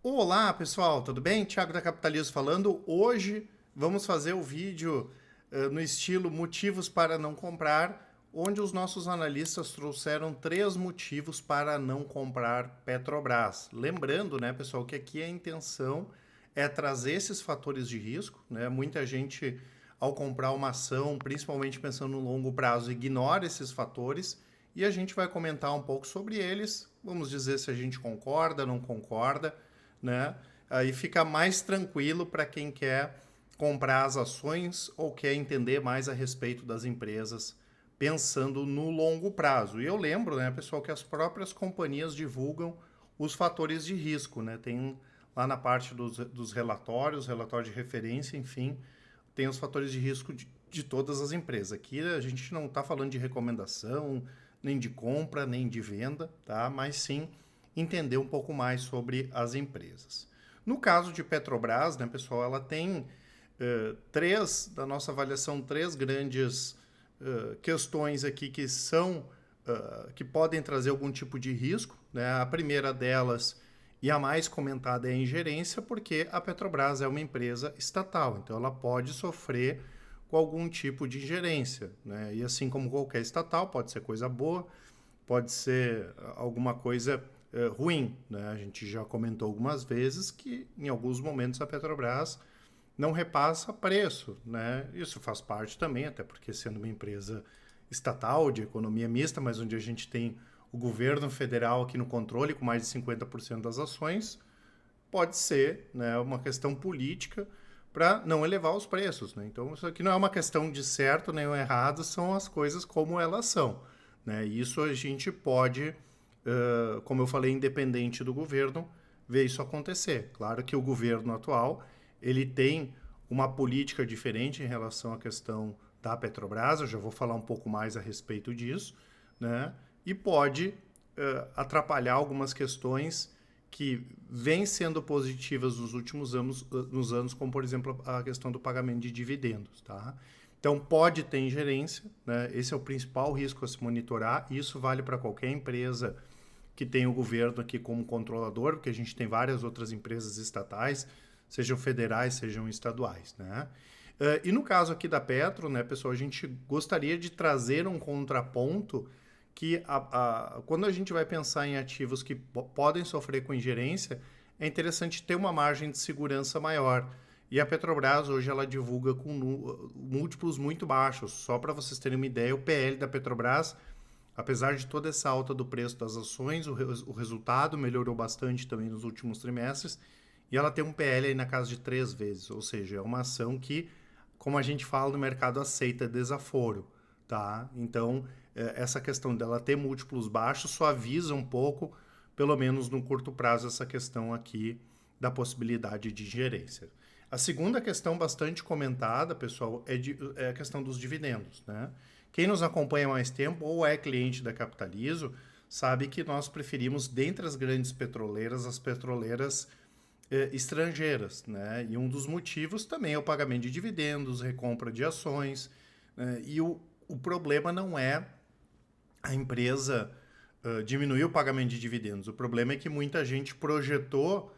Olá pessoal, tudo bem? Thiago da Capitalismo falando. Hoje vamos fazer o vídeo no estilo Motivos para não comprar, onde os nossos analistas trouxeram 3 motivos para não comprar Petrobras. Lembrando, né, pessoal, que aqui a intenção é trazer esses fatores de risco, né? Muita gente, ao comprar uma ação, principalmente pensando no longo prazo, ignora esses fatores e a gente vai comentar um pouco sobre eles. Vamos dizer se a gente concorda, não concorda, né? Aí fica mais tranquilo para quem quer comprar as ações ou quer entender mais a respeito das empresas, pensando no longo prazo. E eu lembro, né, pessoal, que as próprias companhias divulgam os fatores de risco, né? Tem lá na parte dos relatórios, relatório de referência, enfim, tem os fatores de risco de todas as empresas. Aqui a gente não está falando de recomendação, nem de compra, nem de venda, tá? Mas sim entender um pouco mais sobre as empresas. No caso de Petrobras, né, pessoal, ela tem da nossa avaliação, 3 grandes questões aqui que são que podem trazer algum tipo de risco, né? A primeira delas e a mais comentada é a ingerência, porque a Petrobras é uma empresa estatal, então ela pode sofrer com algum tipo de ingerência, né? E assim como qualquer estatal, pode ser coisa boa, pode ser alguma coisa ruim, né? A gente já comentou algumas vezes que em alguns momentos a Petrobras não repassa preço, né? Isso faz parte também, até porque sendo uma empresa estatal de economia mista, mas onde a gente tem o governo federal aqui no controle com mais de 50% das ações, pode ser, né, uma questão política para não elevar os preços, né? Então isso aqui não é uma questão de certo nem errado, são as coisas como elas são, né? E isso a gente pode, como eu falei, independente do governo, ver isso acontecer. Claro que o governo atual ele tem uma política diferente em relação à questão da Petrobras, eu já vou falar um pouco mais a respeito disso, né? E pode atrapalhar algumas questões que vêm sendo positivas nos últimos anos, como por exemplo a questão do pagamento de dividendos, tá? Então pode ter ingerência, né? Esse é o principal risco a se monitorar. E isso vale para qualquer empresa que tem o governo aqui como controlador, porque a gente tem várias outras empresas estatais, sejam federais, sejam estaduais, né? E no caso aqui da Petro, né, pessoal, a gente gostaria de trazer um contraponto que quando a gente vai pensar em ativos que podem sofrer com ingerência, é interessante ter uma margem de segurança maior. E a Petrobras hoje ela divulga com múltiplos muito baixos. Só para vocês terem uma ideia, o PL da Petrobras, apesar de toda essa alta do preço das ações, o resultado melhorou bastante também nos últimos trimestres. E ela tem um PL aí na casa de 3 vezes, ou seja, é uma ação que, como a gente fala no mercado, aceita desaforo, tá? Então, essa questão dela ter múltiplos baixos suaviza um pouco, pelo menos no curto prazo, essa questão aqui da possibilidade de gerência. A segunda questão bastante comentada, pessoal, é a questão dos dividendos, né? Quem nos acompanha há mais tempo ou é cliente da Capitalizo sabe que nós preferimos, dentre as grandes petroleiras, as petroleiras estrangeiras, né? E um dos motivos também é o pagamento de dividendos, recompra de ações, né? E o problema não é a empresa diminuir o pagamento de dividendos. O problema é que muita gente projetou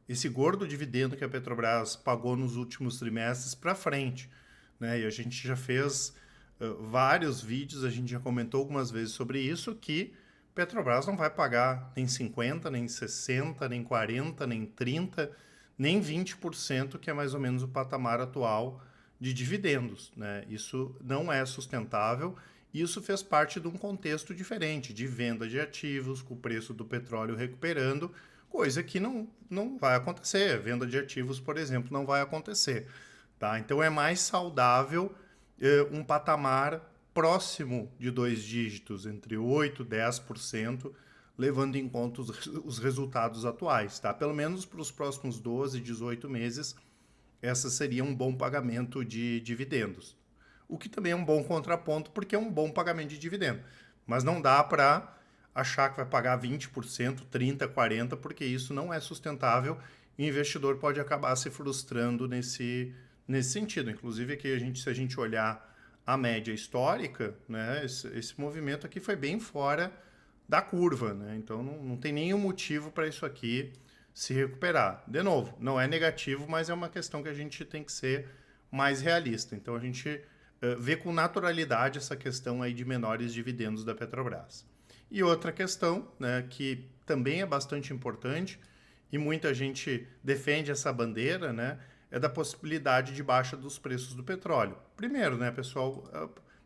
esse gordo dividendo que a Petrobras pagou nos últimos trimestres para frente, né? E a gente já fez vários vídeos, a gente já comentou algumas vezes sobre isso, que Petrobras não vai pagar nem 50, nem 60, nem 40, nem 30, nem 20%, que é mais ou menos o patamar atual de dividendos, né? Isso não é sustentável. Isso fez parte de um contexto diferente, de venda de ativos, com o preço do petróleo recuperando, coisa que não vai acontecer. Venda de ativos, por exemplo, não vai acontecer. Tá? Então é mais saudável um patamar próximo de 2 dígitos, entre 8% e 10%, levando em conta os resultados atuais. Tá? Pelo menos para os próximos 12, 18 meses, essa seria um bom pagamento de dividendos. O que também é um bom contraponto, porque é um bom pagamento de dividendo. Mas não dá para achar que vai pagar 20%, 30%, 40%, porque isso não é sustentável e o investidor pode acabar se frustrando nesse sentido. Inclusive, aqui se a gente olhar a média histórica, né, esse movimento aqui foi bem fora da curva. Né? Então, não tem nenhum motivo para isso aqui se recuperar. De novo, não é negativo, mas é uma questão que a gente tem que ser mais realista. Então a gente vê com naturalidade essa questão aí de menores dividendos da Petrobras. E outra questão, né, que também é bastante importante e muita gente defende essa bandeira, né, é da possibilidade de baixa dos preços do petróleo. Primeiro, né, pessoal,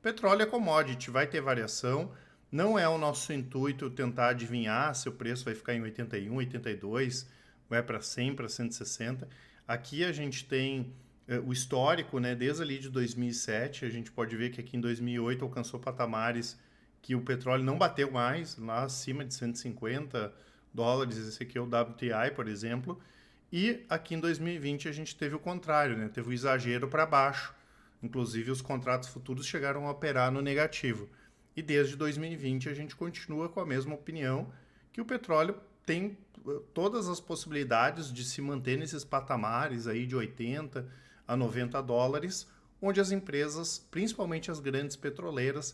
petróleo é commodity, vai ter variação. Não é o nosso intuito tentar adivinhar se o preço vai ficar em 81, 82, vai para 100, para 160. Aqui a gente tem o histórico, né, desde ali de 2007, a gente pode ver que aqui em 2008 alcançou patamares que o petróleo não bateu mais, lá acima de 150 dólares, esse aqui é o WTI, por exemplo, e aqui em 2020 a gente teve o contrário, né, teve o exagero para baixo, inclusive os contratos futuros chegaram a operar no negativo. E desde 2020 a gente continua com a mesma opinião que o petróleo tem todas as possibilidades de se manter nesses patamares aí de 80 a 90 dólares, onde as empresas, principalmente as grandes petroleiras,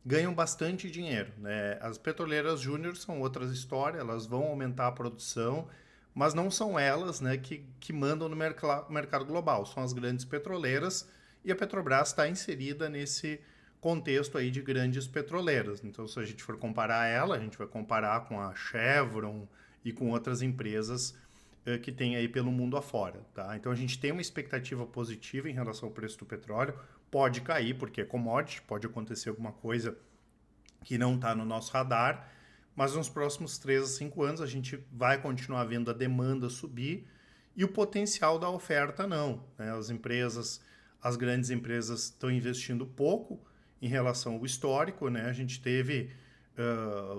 ganham bastante dinheiro, né? As petroleiras júnior são outras histórias, elas vão aumentar a produção, mas não são elas, né, que mandam no mercado global, são as grandes petroleiras e a Petrobras está inserida nesse contexto aí de grandes petroleiras. Então, se a gente for comparar ela, a gente vai comparar com a Chevron e com outras empresas que tem aí pelo mundo afora, tá? Então, a gente tem uma expectativa positiva em relação ao preço do petróleo. Pode cair, porque é commodity, pode acontecer alguma coisa que não está no nosso radar, mas nos próximos 3 a 5 anos a gente vai continuar vendo a demanda subir e o potencial da oferta não, né? As grandes empresas estão investindo pouco em relação ao histórico, né? A gente teve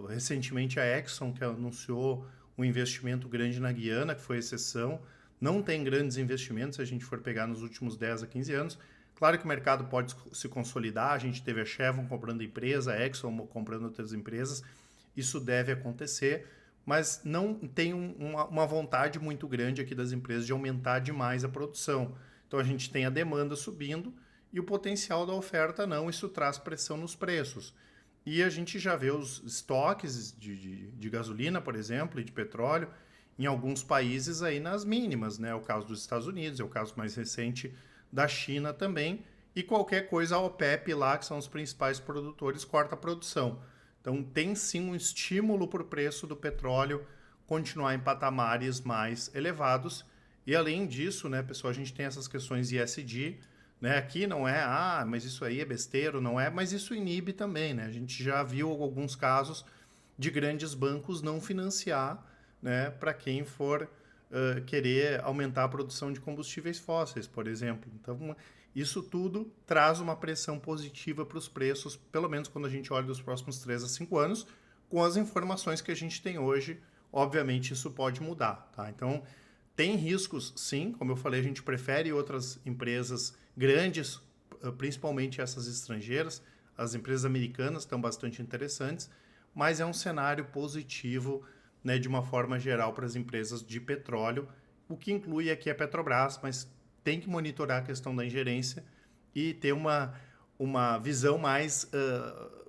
recentemente a Exxon, que anunciou um investimento grande na Guiana, que foi exceção. Não tem grandes investimentos se a gente for pegar nos últimos 10 a 15 anos. Claro que o mercado pode se consolidar, a gente teve a Chevron comprando empresa, a Exxon comprando outras empresas, isso deve acontecer, mas não tem uma vontade muito grande aqui das empresas de aumentar demais a produção. Então a gente tem a demanda subindo e o potencial da oferta não, isso traz pressão nos preços. E a gente já vê os estoques de gasolina, por exemplo, e de petróleo, em alguns países aí nas mínimas, né? É o caso dos Estados Unidos, é o caso mais recente da China também, e qualquer coisa a OPEP lá, que são os principais produtores, corta a produção. Então tem sim um estímulo para o preço do petróleo continuar em patamares mais elevados. E além disso, né, pessoal, a gente tem essas questões ESG, né? Aqui não é, mas isso aí é besteira, não é, mas isso inibe também, né? A gente já viu alguns casos de grandes bancos não financiar, né, para quem for querer aumentar a produção de combustíveis fósseis, por exemplo. Então, isso tudo traz uma pressão positiva para os preços, pelo menos quando a gente olha dos próximos 3 a 5 anos, com as informações que a gente tem hoje, obviamente isso pode mudar, tá? Então, tem riscos, sim, como eu falei, a gente prefere outras empresas grandes, principalmente essas estrangeiras, as empresas americanas estão bastante interessantes, mas é um cenário positivo, né, de uma forma geral para as empresas de petróleo, o que inclui aqui a Petrobras, mas tem que monitorar a questão da ingerência e ter uma visão mais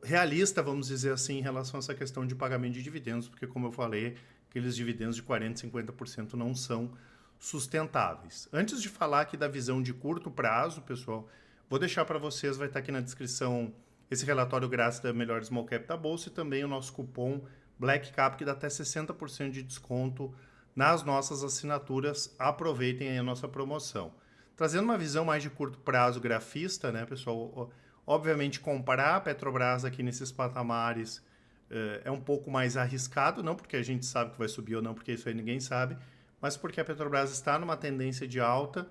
realista, vamos dizer assim, em relação a essa questão de pagamento de dividendos, porque, como eu falei, aqueles dividendos de 40%, 50% não são sustentáveis. Antes de falar aqui da visão de curto prazo, pessoal, vou deixar para vocês, vai estar aqui na descrição esse relatório grátis da melhor small cap da Bolsa e também o nosso cupom BLACKCAP, que dá até 60% de desconto nas nossas assinaturas. Aproveitem aí a nossa promoção. Trazendo uma visão mais de curto prazo grafista, né, pessoal? Obviamente, comparar a Petrobras aqui nesses patamares é um pouco mais arriscado, não porque a gente sabe que vai subir ou não, porque isso aí ninguém sabe, mas porque a Petrobras está numa tendência de alta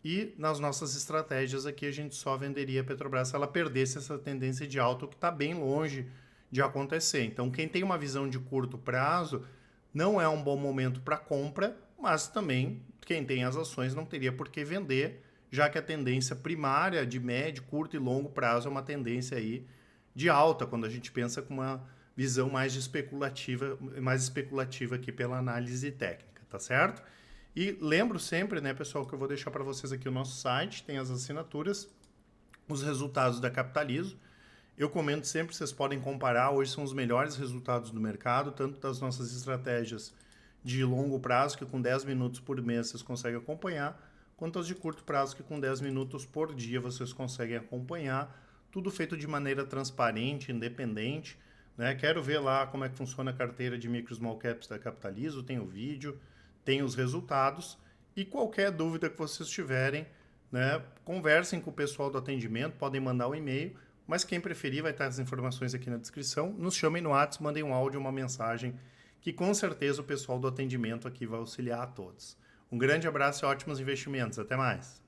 e nas nossas estratégias aqui a gente só venderia a Petrobras se ela perdesse essa tendência de alta, o que está bem longe de acontecer. Então, quem tem uma visão de curto prazo, não é um bom momento para compra, mas também quem tem as ações não teria por que vender, já que a tendência primária de médio, curto e longo prazo é uma tendência aí de alta, quando a gente pensa com uma visão mais especulativa aqui pela análise técnica, tá certo? E lembro sempre, né, pessoal, que eu vou deixar para vocês aqui o nosso site, tem as assinaturas, os resultados da Capitalizo. Eu comento sempre, vocês podem comparar, hoje são os melhores resultados do mercado, tanto das nossas estratégias de longo prazo, que com 10 minutos por mês vocês conseguem acompanhar, quanto as de curto prazo, que com 10 minutos por dia vocês conseguem acompanhar. Tudo feito de maneira transparente, independente. Né? Quero ver lá como é que funciona a carteira de micro small caps da Capitalizo, tem o vídeo, tem os resultados. E qualquer dúvida que vocês tiverem, né, conversem com o pessoal do atendimento, podem mandar um e-mail, mas quem preferir vai estar as informações aqui na descrição. Nos chamem no WhatsApp, mandem um áudio, uma mensagem, que com certeza o pessoal do atendimento aqui vai auxiliar a todos. Um grande abraço e ótimos investimentos. Até mais!